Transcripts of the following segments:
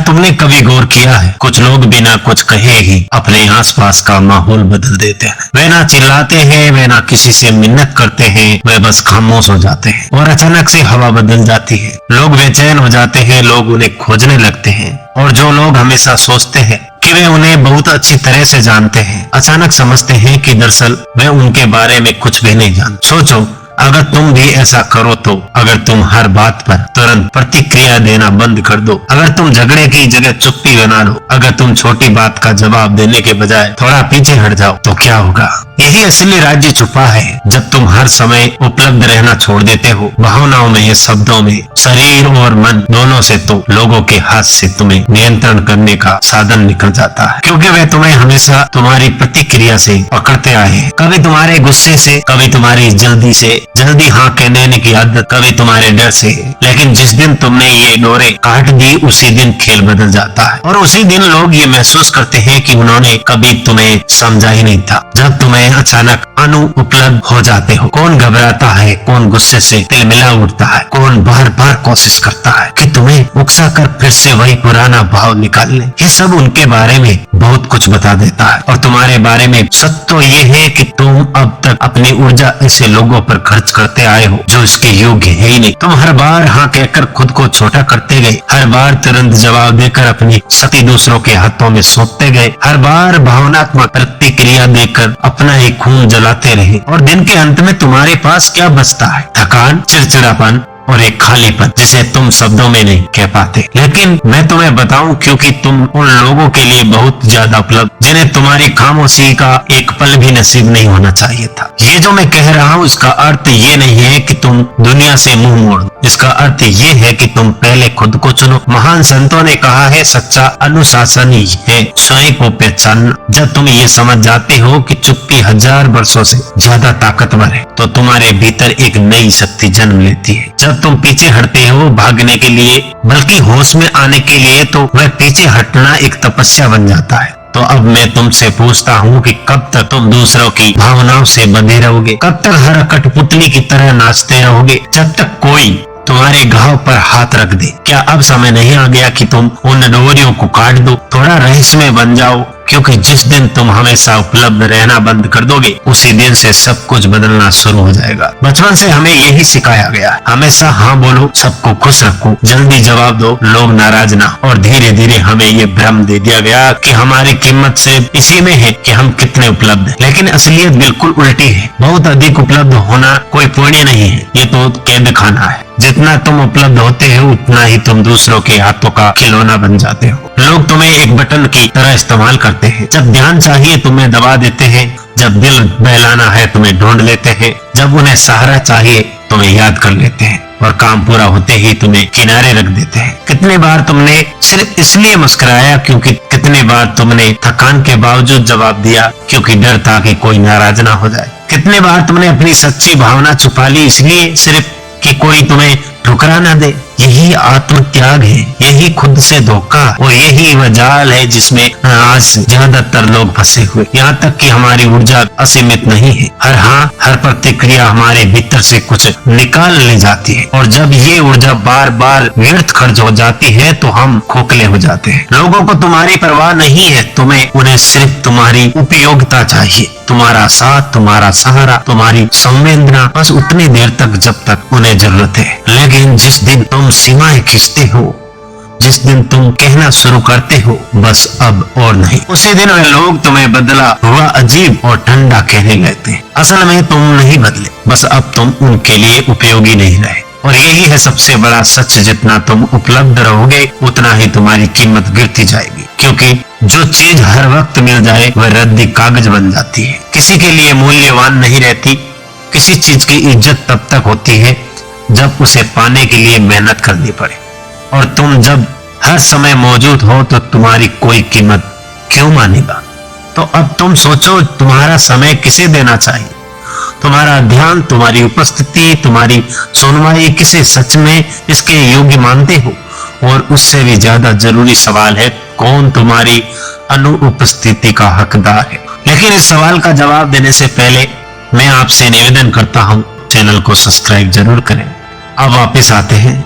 तुमने कभी गौर किया है, कुछ लोग बिना कुछ कहे ही अपने आसपास का माहौल बदल देते हैं। वे ना चिल्लाते हैं, वे ना किसी से मिन्नत करते हैं, वे बस खामोश हो जाते हैं और अचानक से हवा बदल जाती है। लोग बेचैन हो जाते हैं, लोग उन्हें खोजने लगते हैं और जो लोग हमेशा सोचते हैं कि वे उन्हें बहुत अच्छी तरह से जानते हैं, अचानक समझते हैं कि दरअसल वे उनके बारे में कुछ भी नहीं जानते। सोचो, अगर तुम भी ऐसा करो तो, अगर तुम हर बात पर तुरंत प्रतिक्रिया देना बंद कर दो, अगर तुम झगड़े की जगह चुप्पी बना लो, अगर तुम छोटी बात का जवाब देने के बजाय थोड़ा पीछे हट जाओ, तो क्या होगा? यही असली राज्य छुपा है। जब तुम हर समय उपलब्ध रहना छोड़ देते हो, भावनाओं में या शब्दों में, शरीर और मन दोनों से, तो लोगों के हाथ से तुम्हें नियंत्रण करने का साधन निकल जाता है, क्योंकि वे तुम्हें हमेशा तुम्हारी प्रतिक्रिया से पकड़ते आए हैं। कभी तुम्हारे गुस्से से, कभी तुम्हारी जल्दी हाँ कहने की आदत, कभी तुम्हारे डर से। लेकिन जिस दिन तुमने ये डोरे काट दी, उसी दिन खेल बदल जाता है और उसी दिन लोग ये महसूस करते हैं कि उन्होंने कभी तुम्हें समझा ही नहीं था। जब तुम्हें अचानक अनुपलब्ध हो जाते हो, कौन घबराता है, कौन गुस्से से तिलमिला उठता है, कौन बार बार कोशिश करता है कि तुम्हें उकसा कर फिर से वही पुराना भाव निकाल ले। ये सब उनके बारे में बहुत कुछ बता देता है। और तुम्हारे बारे में सच तो ये है कि तुम अब तक अपनी ऊर्जा ऐसे लोगों पर खर्च करते आए हो जो इसके योग्य है ही नहीं। तुम हर बार हाँ कहकर खुद को छोटा करते गए, हर बार तुरंत जवाब देकर अपनी शक्ति दूसरों के हाथों में सौंपते गए, हर बार भावनात्मक प्रतिक्रिया देकर अपना ही खून जलाते रहे। और दिन के अंत में तुम्हारे पास क्या बचता है? थकान, चिड़चिड़ापन और एक खालीपन जिसे तुम शब्दों में नहीं कह पाते। लेकिन मैं तुम्हें बताऊं, क्योंकि तुम उन लोगों के लिए बहुत ज्यादा उपलब्ध, जिन्हें तुम्हारी खामोशी का एक पल भी नसीब नहीं होना चाहिए था। ये जो मैं कह रहा हूँ, इसका अर्थ ये नहीं है कि तुम दुनिया से मुंह मोड़ दो। इसका अर्थ ये है कि तुम पहले खुद को चुनो। महान संतों ने कहा है, सच्चा अनुशासन ही है स्वयं को पहचानना। जब तुम ये समझ जाते हो कि चुप्पी 1000 वर्षों से ज्यादा ताकतवर है, तो तुम्हारे भीतर एक नई शक्ति जन्म लेती है। जब तुम पीछे हटते हो भागने के लिए, बल्कि होश में आने के लिए, तो वह पीछे हटना एक तपस्या बन जाता है। तो अब मैं तुमसे पूछता हूँ कि कब तक तुम दूसरों की भावनाओं से बंधे रहोगे? कब तक हर कठपुतली की तरह नाचते रहोगे जब तक कोई तुम्हारे घाव पर हाथ रख दे? क्या अब समय नहीं आ गया कि तुम उन डोरियों को काट दो, थोड़ा रहस्यमय बन जाओ? क्योंकि जिस दिन तुम हमेशा उपलब्ध रहना बंद कर दोगे, उसी दिन से सब कुछ बदलना शुरू हो जाएगा। बचपन से हमें यही सिखाया गया, हमेशा हाँ बोलो, सबको खुश रखो, जल्दी जवाब दो, लोग नाराज ना। और धीरे धीरे हमें ये भ्रम दे दिया गया कि हमारी कीमत सिर्फ इसी में है कि हम कितने उपलब्ध हैं। लेकिन असलियत बिल्कुल उल्टी है। बहुत अधिक उपलब्ध होना कोई पुण्य नहीं है, ये तो कैद खाना है। जितना तुम उपलब्ध होते हो, उतना ही तुम दूसरों के हाथों का खिलौना बन जाते हो। लोग तुम्हें एक बटन की तरह इस्तेमाल करते हैं। जब ध्यान चाहिए तुम्हें दबा देते हैं, जब दिल बहलाना है तुम्हें ढूंढ लेते हैं, जब उन्हें सहारा चाहिए तुम्हें याद कर लेते हैं, और काम पूरा होते ही तुम्हें किनारे रख देते हैं। कितने बार तुमने सिर्फ इसलिए मुस्कुराया क्योंकि कितने बार तुमने थकान के बावजूद जवाब दिया क्योंकि डर था कि कोई नाराज ना हो जाए। कितने बार तुमने अपनी सच्ची भावना छुपा ली इसलिए सिर्फ कि कोई तुम्हें ठुकरा ना दे। यही आत्म त्याग है, यही खुद से धोखा, और यही वह जाल है जिसमें आज ज्यादातर लोग फंसे हुए। यहाँ तक कि हमारी ऊर्जा असीमित नहीं है। हर प्रतिक्रिया हमारे भीतर से कुछ निकाल ले जाती है, और जब ये ऊर्जा बार बार व्यर्थ खर्च हो जाती है तो हम खोखले हो जाते हैं। लोगों को तुम्हारी परवाह नहीं है, उन्हें सिर्फ तुम्हारी उपयोगिता चाहिए, तुम्हारा साथ, तुम्हारा सहारा, तुम्हारी संवेदना, बस उतनी देर तक जब तक उन्हें जरूरत है। लेकिन जिस दिन तुम सीमाएं खींचते हो, जिस दिन तुम कहना शुरू करते हो बस अब और नहीं, उसी दिन वे लोग तुम्हें बदला हुआ, अजीब और ठंडा कहने लगते हैं। असल में तुम नहीं बदले, बस अब तुम उनके लिए उपयोगी नहीं रहे। और यही है सबसे बड़ा सच, जितना तुम उपलब्ध रहोगे उतना ही तुम्हारी कीमत गिरती जाएगी। क्योंकि जो चीज हर वक्त मिल जाए वह रद्दी कागज बन जाती है, किसी के लिए मूल्यवान नहीं रहती। किसी चीज की इज्जत तब तक होती है जब उसे पाने के लिए मेहनत करनी पड़े, और तुम जब हर समय मौजूद हो तो तुम्हारी कोई कीमत क्यों मानेगा? तो अब तुम सोचो, तुम्हारा समय किसे देना चाहिए? तुम्हारा ध्यान, तुम्हारी उपस्थिति, तुम्हारी सुनवाई किसे सच में इसके योग्य मानते हो? और उससे भी ज्यादा जरूरी सवाल है, कौन तुम्हारी अनुपस्थिति का हकदार है? लेकिन इस सवाल का जवाब देने से पहले मैं आपसे निवेदन करता हूं, चैनल को सब्सक्राइब जरूर करें। अब वापस आते हैं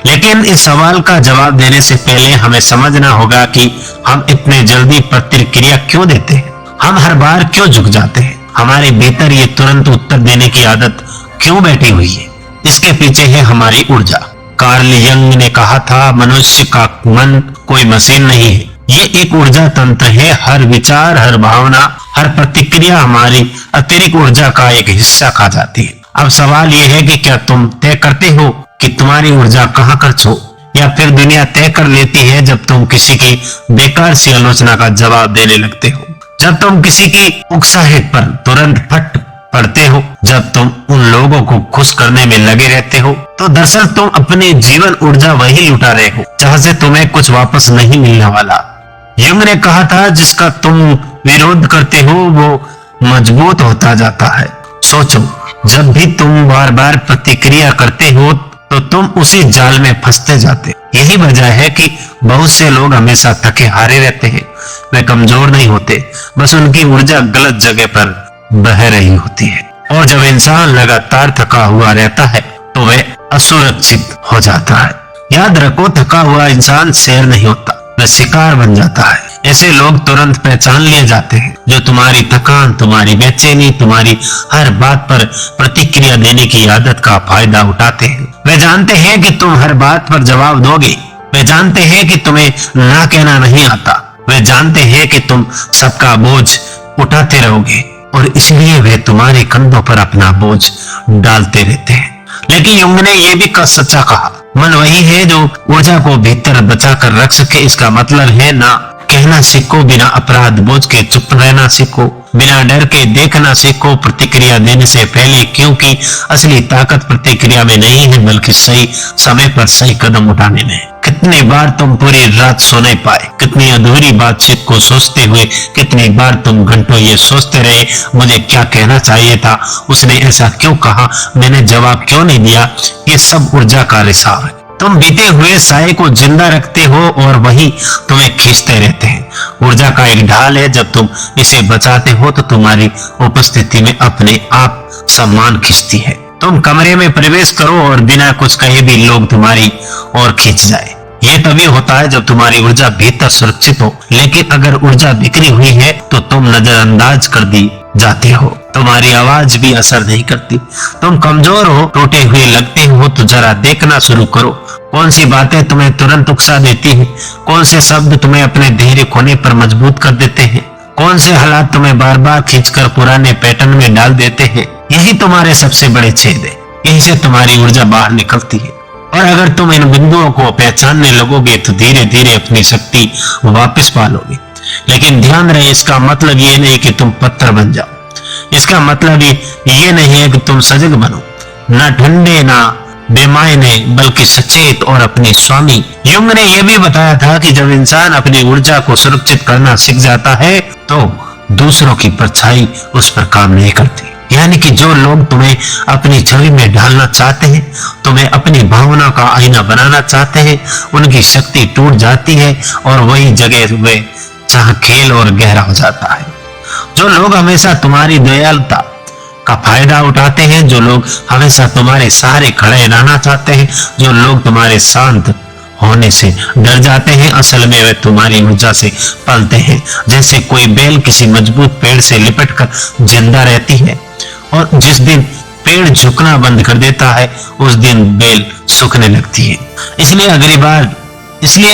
लेकिन इस सवाल का जवाब देने से पहले हमें समझना होगा कि हम इतने जल्दी प्रतिक्रिया क्यों देते हैं, हम हर बार क्यों झुक जाते हैं, हमारे भीतर ये तुरंत उत्तर देने की आदत क्यों बैठी हुई है। इसके पीछे है हमारी ऊर्जा। कार्ल यंग ने कहा था, मनुष्य का मन कोई मशीन नहीं है, ये एक ऊर्जा तंत्र है। हर विचार, हर भावना, हर प्रतिक्रिया हमारी अतिरिक्त ऊर्जा का एक हिस्सा खा जाती है। अब सवाल ये है कि क्या तुम तय करते हो कि तुम्हारी ऊर्जा कहाँ खर्च हो, या फिर दुनिया तय कर लेती है जब तुम किसी की बेकार सी आलोचना का जवाब देने लगते हो, जब तुम किसी की उकसाहट पर तुरंत फट पड़ते हो, जब तुम उन लोगों को खुश करने में लगे रहते हो, तो दरअसल तुम अपने जीवन ऊर्जा वही लुटा रहे हो जहां से तुम्हें कुछ वापस नहीं मिलने वाला। युंग ने कहा था, जिसका तुम विरोध करते हो वो मजबूत होता जाता है। सोचो, जब भी तुम बार बार प्रतिक्रिया करते हो तो तुम उसी जाल में फंसते जाते। यही वजह है कि बहुत से लोग हमेशा थके हारे रहते हैं। वे कमजोर नहीं होते, बस उनकी ऊर्जा गलत जगह पर बह रही होती है। और जब इंसान लगातार थका हुआ रहता है तो वह असुरक्षित हो जाता है। याद रखो, थका हुआ इंसान शेर नहीं होता, वह शिकार बन जाता है। ऐसे लोग तुरंत पहचान लिए जाते हैं जो तुम्हारी थकान, तुम्हारी बेचैनी, तुम्हारी हर बात पर प्रतिक्रिया देने की आदत का फायदा उठाते हैं। वे जानते हैं कि तुम हर बात पर जवाब दोगे, वे जानते हैं कि तुम्हें ना कहना नहीं आता, वे जानते हैं कि तुम सबका बोझ उठाते रहोगे, और इसलिए वे तुम्हारे कंधों पर अपना बोझ डालते रहते हैं। लेकिन युंग ने यह भी सच्चा कहा, मन वही है जो ऊर्जा को भीतर बचा कर रख सके। इसका मतलब है ना कहना सीखो, बिना अपराध बोझ के चुप रहना सीखो, बिना डर के देखना सीखो प्रतिक्रिया देने से पहले, क्योंकि असली ताकत प्रतिक्रिया में नहीं है बल्कि सही समय पर सही कदम उठाने में। कितनी बार तुम पूरी रात सो नहीं पाए, कितनी अधूरी बातचीत को सोचते हुए, कितनी बार तुम घंटों ये सोचते रहे, मुझे क्या कहना चाहिए था, उसने ऐसा क्यों कहा, मैंने जवाब क्यों नहीं दिया। ये सब ऊर्जा का रिसाव है। तुम बीते हुए साए को जिंदा रखते हो और वही तुम्हें खींचते रहते हैं। ऊर्जा का एक ढाल है, जब तुम इसे बचाते हो तो तुम्हारी उपस्थिति में अपने आप सम्मान खींचती है। तुम कमरे में प्रवेश करो और बिना कुछ कहे भी लोग तुम्हारी ओर खींच जाए। ये तभी होता है जब तुम्हारी ऊर्जा भीतर सुरक्षित हो। लेकिन अगर ऊर्जा बिखरी हुई है तो तुम नजरअंदाज कर दी जाती हो, तुम्हारी आवाज भी असर नहीं करती। तुम कमजोर हो, टूटे हुए लगते हो, तो जरा देखना शुरू करो कौन सी बातें तुम्हें तुरंत उकसा देती हैं, कौन से शब्द तुम्हें अपने धैर्य खोने पर मजबूत कर देते हैं, कौन से हालात तुम्हें बार बार खींचकर पुराने पैटर्न में डाल देते हैं। यही तुम्हारे सबसे बड़े छेद है, यही से तुम्हारी ऊर्जा बाहर निकलती है। और अगर तुम इन बिंदुओं को पहचानने लगोगे तो धीरे धीरे अपनी शक्ति वापस पालोगे। लेकिन ध्यान रहे, इसका मतलब ये नहीं कि तुम पत्थर बन जाओ, इसका मतलब ये नहीं है कि तुम सजग बनो, ना ठंडे ना बेमायने बल्कि सचेत और अपने स्वामी। युंग ने यह भी बताया था कि जब इंसान अपनी ऊर्जा को सुरक्षित करना सीख जाता है तो दूसरों की परछाई उस पर काम नहीं करती। यानी कि जो लोग तुम्हें अपनी छवि में ढालना चाहते हैं, तुम्हें अपनी भावना का आईना बनाना चाहते हैं, उनकी शक्ति टूट जाती है और वही जगह वे जहां खेल और गहरा हो जाता है। जो लोग हमेशा तुम्हारी दयालुता का फायदा उठाते हैं, जो लोग हमेशा तुम्हारे सहारे खड़े रहना चाहते हैं, जो लोग तुम्हारे शांत होने से डर जाते हैं, असल में वे तुम्हारी ऊर्जा से पलते हैं। जैसे कोई बेल किसी मजबूत पेड़ से लिपटकर जिंदा रहती है, और जिस दिन पेड़ झुकना बंद कर देता है उस दिन बेल सूखने लगती है। इसलिए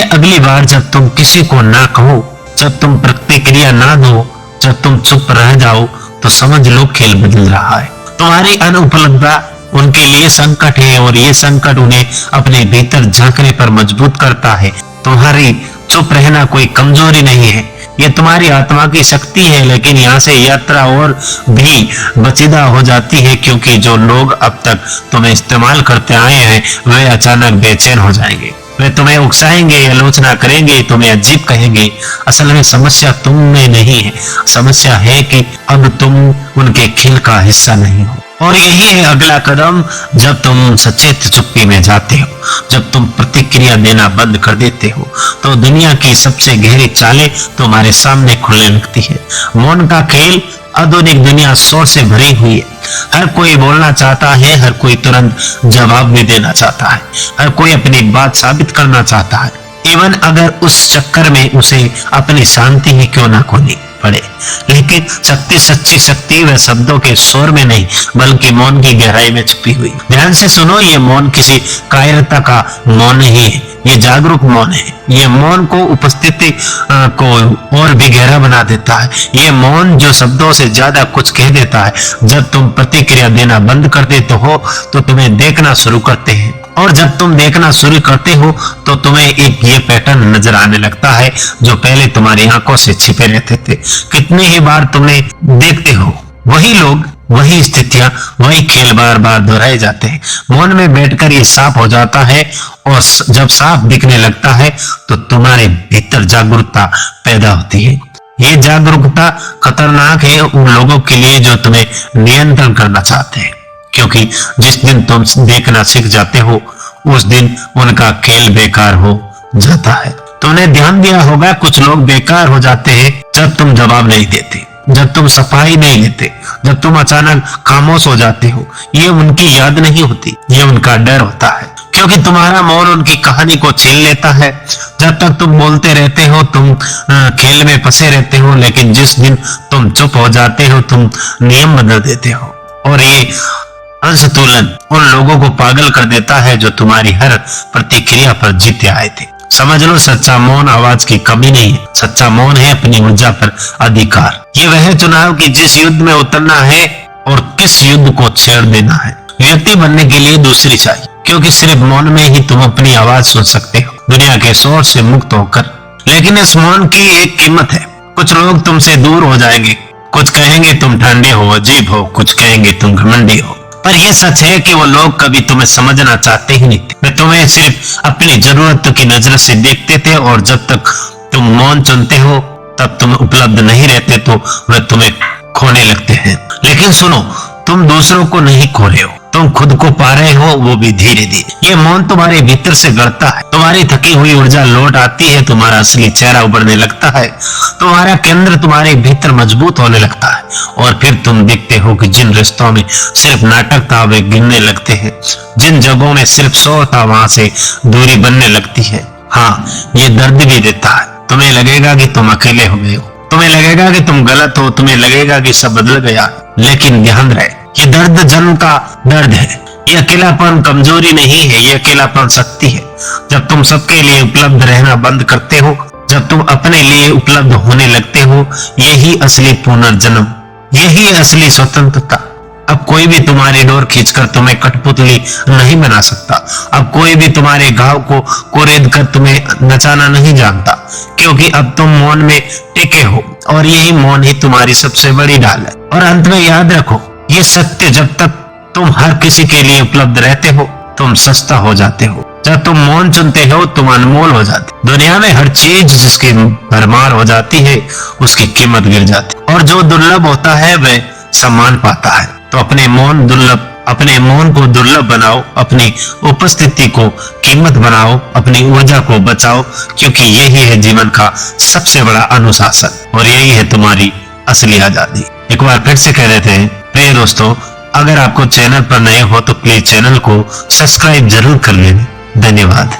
अगली बार जब तुम किसी को ना कहो, जब तुम प्रतिक्रिया ना दो, जब तुम चुप रह जाओ, तो समझ लो खेल बदल रहा है। तुम्हारी अनुपलब्धता उनके लिए संकट है और ये संकट उन्हें अपने भीतर झांकने पर मजबूत करता है। तुम्हारी चुप रहना कोई कमजोरी नहीं है, ये तुम्हारी आत्मा की शक्ति है। लेकिन यहाँ से यात्रा और भी बचीदा हो जाती है, क्योंकि जो लोग अब तक तुम्हें इस्तेमाल करते आए हैं वे अचानक बेचैन हो जाएंगे। वे तुम्हें उकसाएंगे, आलोचना करेंगे, तुम्हें अजीब कहेंगे। असल में समस्या तुम में नहीं है, समस्या है कि अब तुम उनके खेल का हिस्सा नहीं हो। और यही है अगला कदम, जब तुम सचेत चुप्पी में जाते हो, जब तुम प्रतिक्रिया देना बंद कर देते हो, तो दुनिया की सबसे गहरी चालें तुम्हारे सामने खुलने लगती है। मौन का खेल आधुनिक दुनिया शोर से भरी हुई है। हर कोई बोलना चाहता है, हर कोई तुरंत जवाब भी देना चाहता है, हर कोई अपनी बात साबित करना चाहता है, इवन अगर उस चक्कर में उसे अपनी शांति ही क्यों ना खोनी पड़े। लेकिन शक्ति, सच्ची शक्ति वह शब्दों के शोर में नहीं बल्कि मौन की गहराई में छुपी हुई। ध्यान से सुनो, ये मौन किसी कायरता का मौन नहीं है, ये जागरूक मौन है। ये मौन को उपस्थिति को और भी गहरा बना देता है। ये मौन जो शब्दों से ज्यादा कुछ कह देता है। जब तुम प्रतिक्रिया देना बंद कर देते हो तो तुम्हें देखना शुरू करते हैं, और जब तुम देखना शुरू करते हो तो तुम्हें एक ये पैटर्न नजर आने लगता है जो पहले तुम्हारी आंखों से छिपे रहते थे। कितनी ही बार तुम्हें देखते हो वही लोग, वही स्थितियां, वही खेल बार बार दोहराए जाते हैं। मौन में बैठकर ये साफ हो जाता है, और जब साफ दिखने लगता है तो तुम्हारे भीतर जागरूकता पैदा होती है। ये जागरूकता खतरनाक है उन लोगों के लिए जो तुम्हें नियंत्रण करना चाहते हैं, क्योंकि जिस दिन तुम देखना सीख जाते हो उस दिन उनका खेल बेकार हो जाता है। तुमने ध्यान दिया होगा कुछ लोग बेकार हो जाते हैं जब तुम जवाब नहीं देते, जब तुम सफाई नहीं लेते, जब तुम अचानक खामोश हो जाते हो। ये उनकी याद नहीं होती, ये उनका डर होता है, क्योंकि तुम्हारा मौन उनकी कहानी को छीन लेता है। जब तक तुम बोलते रहते हो तुम खेल में फंसे रहते हो, लेकिन जिस दिन तुम चुप हो जाते हो तुम नियम बदल देते हो। और ये असंतुलन उन लोगों को पागल कर देता है जो तुम्हारी हर प्रतिक्रिया पर जीते आए थे। समझ लो, सच्चा मौन आवाज की कमी नहीं है, सच्चा मौन है अपनी ऊर्जा पर अधिकार। ये वह चुनाव कि जिस युद्ध में उतरना है और किस युद्ध को छेड़ देना है। व्यक्ति बनने के लिए दूसरी चाहिए, क्योंकि सिर्फ मौन में ही तुम अपनी आवाज सुन सकते हो, दुनिया के शोर से मुक्त होकर। लेकिन इस मौन की एक कीमत है। कुछ लोग तुमसे दूर हो जाएंगे, कुछ कहेंगे तुम ठंडे हो, अजीब हो, कुछ कहेंगे तुम घमंडी हो। पर यह सच है कि वो लोग कभी तुम्हें समझना चाहते ही नहीं थे। वे तुम्हें सिर्फ अपनी जरूरत की नजर से देखते थे, और जब तक तुम मौन चुनते हो तब तुम उपलब्ध नहीं रहते तो वे तुम्हें खोने लगते हैं। लेकिन सुनो, तुम दूसरों को नहीं खो रहे हो, तुम खुद को पा रहे हो, वो भी धीरे धीरे। ये मौन तुम्हारे भीतर से गढ़ता है, तुम्हारी थकी हुई ऊर्जा लौट आती है, तुम्हारा असली चेहरा उभरने लगता है, तुम्हारा केंद्र तुम्हारे भीतर मजबूत होने लगता है। और फिर तुम देखते हो कि जिन रिश्तों में सिर्फ नाटक था वे गिरने लगते हैं, जिन जगहों में सिर्फ शोर था वहां से दूरी बनने लगती है। हाँ, ये दर्द भी देता है। तुम्हें लगेगा कि तुम अकेले हो गए हो, तुम्हें लगेगा कि तुम गलत हो, तुम्हें लगेगा कि सब बदल गया। लेकिन ध्यान रहे, ये दर्द जन्म का दर्द है। ये अकेलापन कमजोरी नहीं है, ये अकेलापन शक्ति है। जब तुम सबके लिए उपलब्ध रहना बंद करते हो, जब तुम अपने लिए उपलब्ध होने लगते हो, यही असली पुनर्जन्म, यही असली स्वतंत्रता। अब कोई भी तुम्हारी डोर खींचकर तुम्हें कठपुतली नहीं बना सकता। अब कोई भी तुम्हारे घाव को कुरेद कर तुम्हें नचाना नहीं जानता, क्योंकि अब तुम मौन में टिके हो, और यही मौन ही तुम्हारी सबसे बड़ी ढाल है। और अंत में याद रखो ये सत्य, जब तक तुम हर किसी के लिए उपलब्ध रहते हो तुम सस्ता हो जाते हो। जब तुम मौन चुनते हो तुम अनमोल हो जाते। दुनिया में हर चीज जिसकी भरमार हो जाती है उसकी कीमत गिर जाती, और जो दुर्लभ होता है वह सम्मान पाता है। तो अपने मौन को दुर्लभ बनाओ, अपनी उपस्थिति को कीमत बनाओ, अपनी ऊर्जा को बचाओ, क्योंकि यही है जीवन का सबसे बड़ा अनुशासन, और यही है तुम्हारी असली आजादी। एक बार फिर से कह देते हैं, प्रिय दोस्तों, अगर आपको चैनल पर नए हो तो प्लीज चैनल को सब्सक्राइब जरूर कर लेना। धन्यवाद।